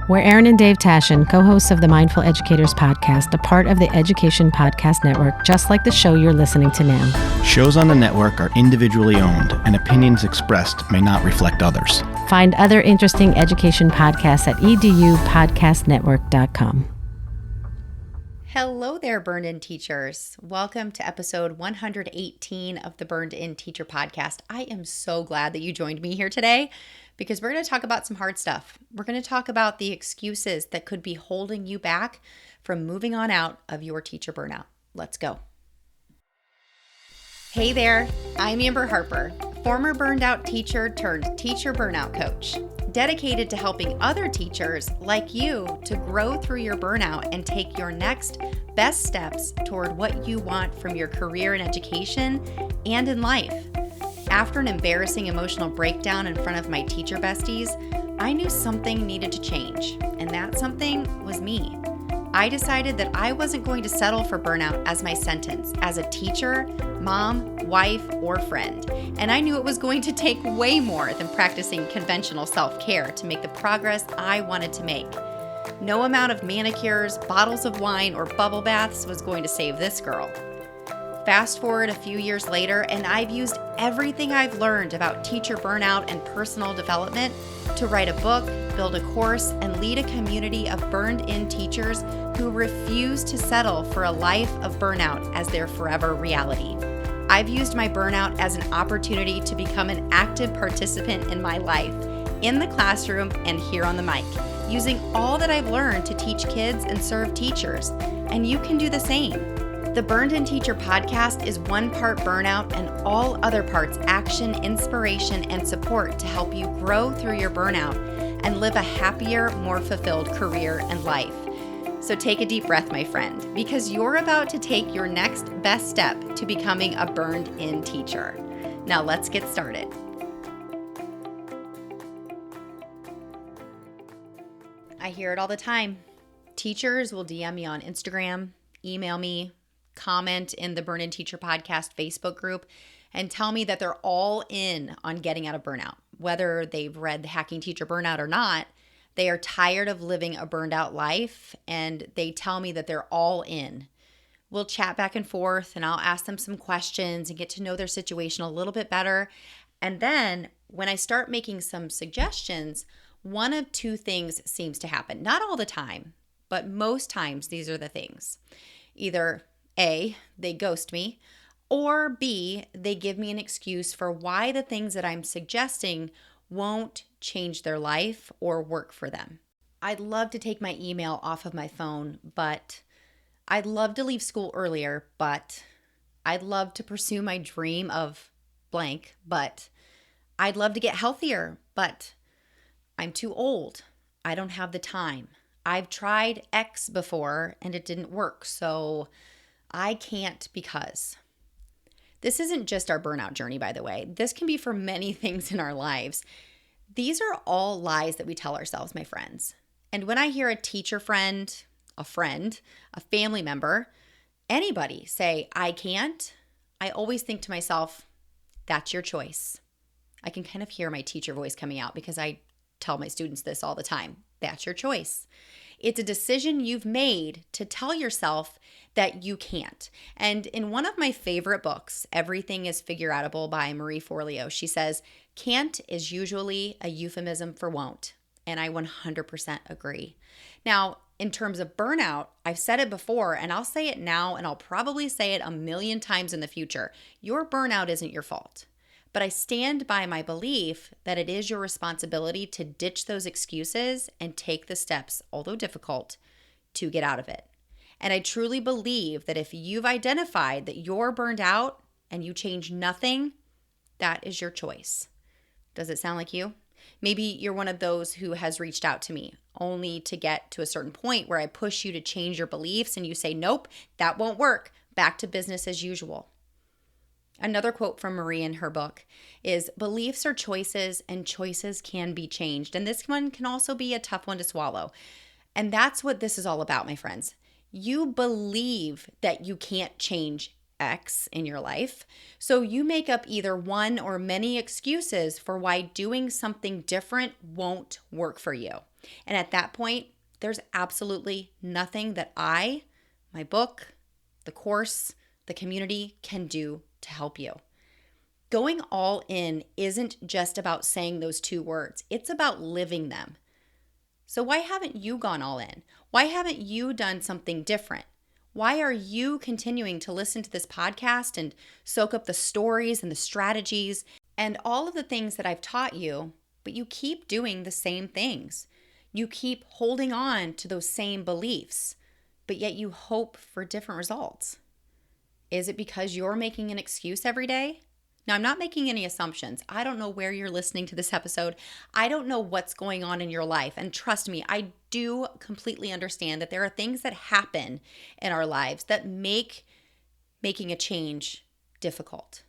We're Erin and Dave Tashin, co-hosts of the Mindful Educators podcast, a part of the Education Podcast Network, just like the show you're listening to now. Shows on the network are individually owned, and opinions expressed may not reflect others. Find other interesting education podcasts at edupodcastnetwork.com. Hello there, Burned In Teachers. Welcome to episode 118 of the Burned In Teacher podcast. I am so glad that you joined me here today because we're going to talk about some hard stuff. We're going to talk about the excuses that could be holding you back from moving on out of your teacher burnout. Let's go. Hey there, I'm Amber Harper, former burned out teacher turned teacher burnout coach, dedicated to helping other teachers like you to grow through your burnout and take your next best steps toward what you want from your career in education and in life. After an embarrassing emotional breakdown in front of my teacher besties, I knew something needed to change, and that something was me. I decided that I wasn't going to settle for burnout as my sentence as a teacher, mom, wife, or friend. And I knew it was going to take way more than practicing conventional self-care to make the progress I wanted to make. No amount of manicures, bottles of wine, or bubble baths was going to save this girl. Fast forward a few years later, and I've used everything I've learned about teacher burnout and personal development to write a book, build a course, and lead a community of burned-in teachers who refuse to settle for a life of burnout as their forever reality. I've used my burnout as an opportunity to become an active participant in my life, in the classroom and here on the mic, using all that I've learned to teach kids and serve teachers. And you can do the same. The Burned In Teacher podcast is one part burnout and all other parts action, inspiration, and support to help you grow through your burnout and live a happier, more fulfilled career and life. So take a deep breath, my friend, because you're about to take your next best step to becoming a burned in teacher. Now let's get started. I hear it all the time. Teachers will DM me on Instagram, email me, comment in the Burn In Teacher podcast Facebook group, and tell me that they're all in on getting out of burnout. Whether they've read the Hacking Teacher Burnout or not, they are tired of living a burned out life, and they tell me that they're all in. We'll chat back and forth, and I'll ask them some questions and get to know their situation a little bit better. And then when I start making some suggestions, one of two things seems to happen. Not all the time, but most times these are the things. Either A, they ghost me, or B, they give me an excuse for why the things that I'm suggesting won't change their life or work for them. I'd love to take my email off of my phone, but I'd love to leave school earlier, but I'd love to pursue my dream of blank, but I'd love to get healthier, but I'm too old. I don't have the time. I've tried X before and it didn't work, so I can't because. This isn't just our burnout journey, by the way. This can be for many things in our lives. These are all lies that we tell ourselves, my friends. And when I hear a teacher friend, a family member, anybody say, I can't, I always think to myself, that's your choice. I can kind of hear my teacher voice coming out because I tell my students this all the time. That's your choice. It's a decision you've made to tell yourself that you can't. And in one of my favorite books, Everything is Figure Outable by Marie Forleo, she says, can't is usually a euphemism for won't. And I 100% agree. Now, in terms of burnout, I've said it before and I'll say it now and I'll probably say it a million times in the future. Your burnout isn't your fault. But I stand by my belief that it is your responsibility to ditch those excuses and take the steps, although difficult, to get out of it. And I truly believe that if you've identified that you're burned out and you change nothing, that is your choice. Does it sound like you? Maybe you're one of those who has reached out to me only to get to a certain point where I push you to change your beliefs and you say, nope, that won't work. Back to business as usual. Another quote from Marie in her book is, beliefs are choices and choices can be changed. And this one can also be a tough one to swallow. And that's what this is all about, my friends. You believe that you can't change X in your life. So you make up either one or many excuses for why doing something different won't work for you. And at that point, there's absolutely nothing that my book, the course, the community can do to help you. Going all in isn't just about saying those two words. It's about living them. So why haven't you gone all in? Why haven't you done something different? Why are you continuing to listen to this podcast and soak up the stories and the strategies and all of the things that I've taught you, but you keep doing the same things? You keep holding on to those same beliefs, but yet you hope for different results. Is it because you're making an excuse every day? Now, I'm not making any assumptions. I don't know where you're listening to this episode. I don't know what's going on in your life. And trust me, I do completely understand that there are things that happen in our lives that make making a change difficult.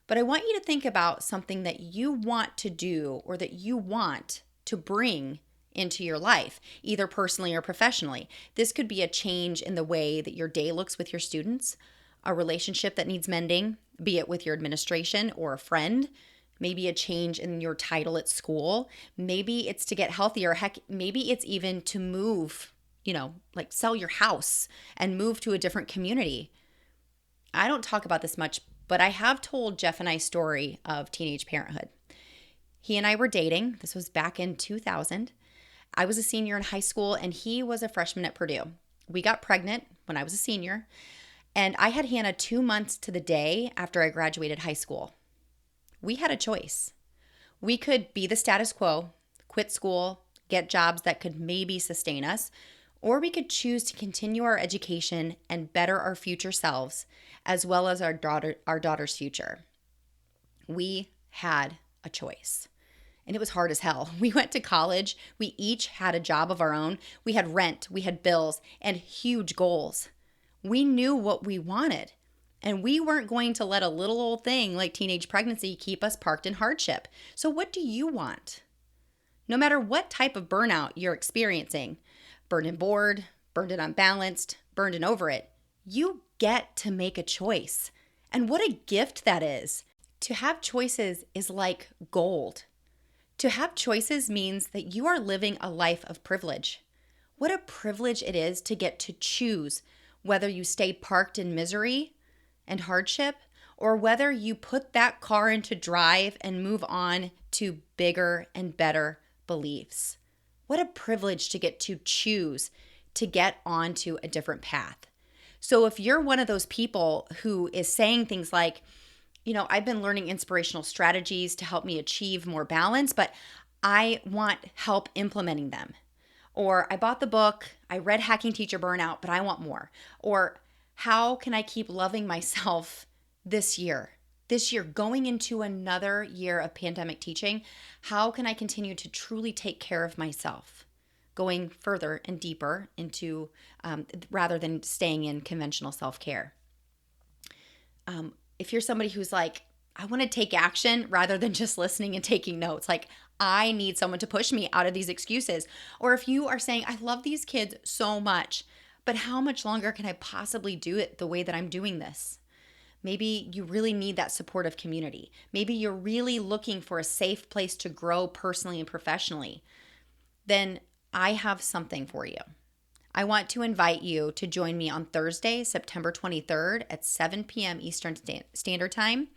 But I want you to think about something that you want to do or that you want to bring into your life, either personally or professionally. This could be a change in the way that your day looks with your students, a relationship that needs mending, be it with your administration or a friend, maybe a change in your title at school. Maybe it's to get healthier. Heck, maybe it's even to move, like sell your house and move to a different community. I don't talk about this much, but I have told Jeff and I's story of teenage parenthood. He and I were dating. This was back in 2000. I was a senior in high school and he was a freshman at Purdue. We got pregnant when I was a senior. And I had Hannah 2 months to the day after I graduated high school. We had a choice. We could be the status quo, quit school, get jobs that could maybe sustain us, or we could choose to continue our education and better our future selves, as well as our daughter's future. We had a choice. And it was hard as hell. We went to college. We each had a job of our own. We had rent, we had bills, and huge goals. We knew what we wanted, and we weren't going to let a little old thing like teenage pregnancy keep us parked in hardship. So what do you want? No matter what type of burnout you're experiencing, burned and bored, burned and unbalanced, burned and over it, you get to make a choice. And what a gift that is. To have choices is like gold. To have choices means that you are living a life of privilege. What a privilege it is to get to choose whether you stay parked in misery and hardship or whether you put that car into drive and move on to bigger and better beliefs. What a privilege to get to choose to get onto a different path. So if you're one of those people who is saying things like, I've been learning inspirational strategies to help me achieve more balance, but I want help implementing them. Or I bought the book, I read Hacking Teacher Burnout, but I want more. Or how can I keep loving myself this year? This year, going into another year of pandemic teaching, how can I continue to truly take care of myself? Going further and deeper into, rather than staying in conventional self-care. If you're somebody who's like, I want to take action rather than just listening and taking notes, like I need someone to push me out of these excuses. Or if you are saying, I love these kids so much, but how much longer can I possibly do it the way that I'm doing this? Maybe you really need that supportive community. Maybe you're really looking for a safe place to grow personally and professionally. Then I have something for you. I want to invite you to join me on Thursday, September 23rd at 7 p.m. Eastern Standard Time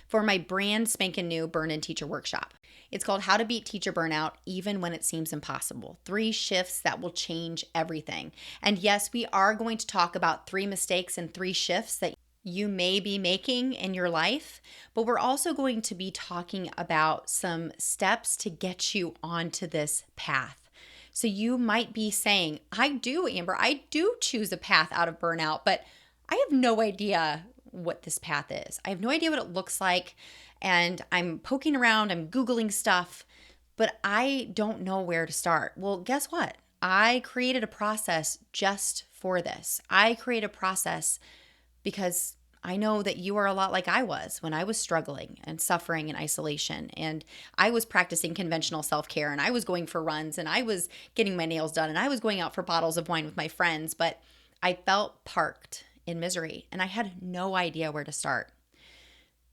for my brand spanking new Burn-In Teacher Workshop. It's called How to Beat Teacher Burnout Even When It Seems Impossible. 3 shifts that will change everything. And yes, we are going to talk about 3 mistakes and 3 shifts that you may be making in your life, but we're also going to be talking about some steps to get you onto this path. So you might be saying, I do, Amber, I do choose a path out of burnout, but I have no idea what this path is. I have no idea what it looks like. And I'm poking around, I'm Googling stuff, but I don't know where to start. Well, guess what? I created a process just for this. I created a process because I know that you are a lot like I was when I was struggling and suffering in isolation. And I was practicing conventional self-care and I was going for runs and I was getting my nails done and I was going out for bottles of wine with my friends. But I felt parked in misery, and I had no idea where to start.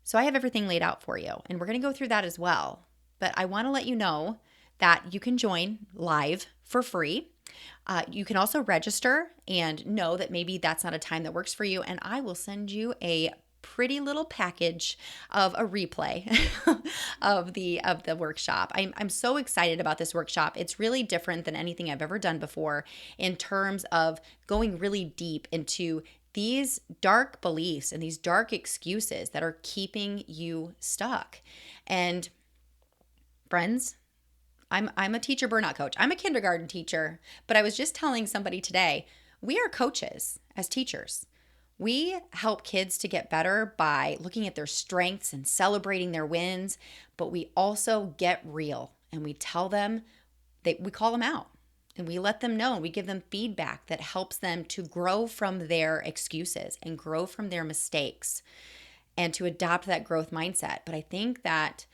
So I have everything laid out for you, and we're going to go through that as well. But I want to let you know that you can join live for free. You can also register and know that maybe that's not a time that works for you, and I will send you a pretty little package of a replay of the workshop. I'm so excited about this workshop. It's really different than anything I've ever done before in terms of going really deep into these dark beliefs and these dark excuses that are keeping you stuck. And friends, I'm a teacher burnout coach. I'm a kindergarten teacher, but I was just telling somebody today, we are coaches as teachers. We help kids to get better by looking at their strengths and celebrating their wins, but we also get real and we tell them that we call them out and we let them know and we give them feedback that helps them to grow from their excuses and grow from their mistakes and to adopt that growth mindset. But I think that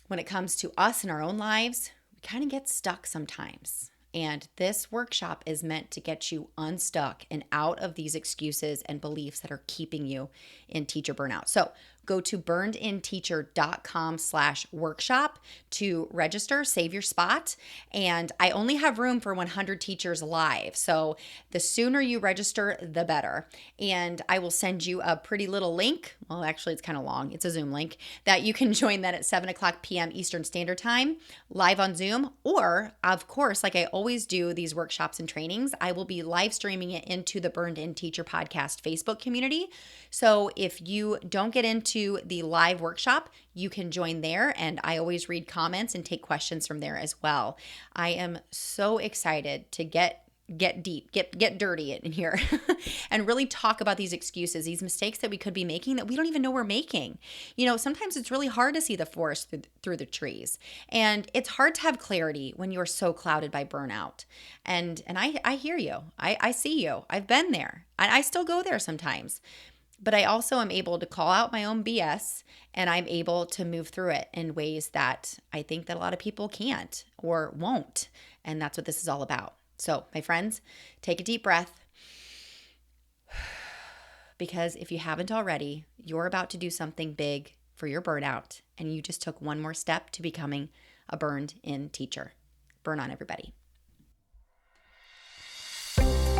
when it comes to us in our own lives, we kind of get stuck sometimes. And this workshop is meant to get you unstuck and out of these excuses and beliefs that are keeping you in teacher burnout. So go to burnedinteacher.com/workshop to register, save your spot. And I only have room for 100 teachers live. So the sooner you register, the better. And I will send you a pretty little link. Well, actually, it's kind of long. It's a Zoom link that you can join that at 7:00 p.m. Eastern Standard Time, live on Zoom. Or, of course, like I always do these workshops and trainings, I will be live streaming it into the Burned In Teacher Podcast Facebook community. So if you don't get into the live workshop, you can join there, and I always read comments and take questions from there as well. I am so excited to get deep, get dirty in here and really talk about these excuses, these mistakes that we could be making that we don't even know we're making. You know, sometimes it's really hard to see the forest through the trees, and it's hard to have clarity when you're so clouded by burnout. And I hear you. I see you. I've been there. I still go there sometimes. But I also am able to call out my own BS, and I'm able to move through it in ways that I think that a lot of people can't or won't. And that's what this is all about. So, my friends, take a deep breath, because if you haven't already, you're about to do something big for your burnout, and you just took one more step to becoming a burned-in teacher. Burn on, everybody.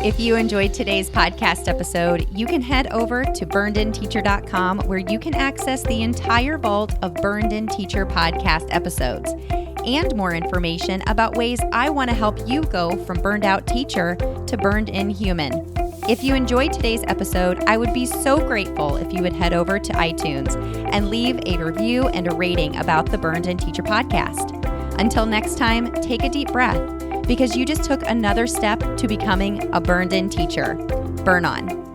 If you enjoyed today's podcast episode, you can head over to burnedinteacher.com, where you can access the entire vault of Burned In Teacher podcast episodes and more information about ways I want to help you go from burned out teacher to burned in human. If you enjoyed today's episode, I would be so grateful if you would head over to iTunes and leave a review and a rating about the Burned In Teacher podcast. Until next time, take a deep breath, because you just took another step to becoming a burned-in teacher. Burn on.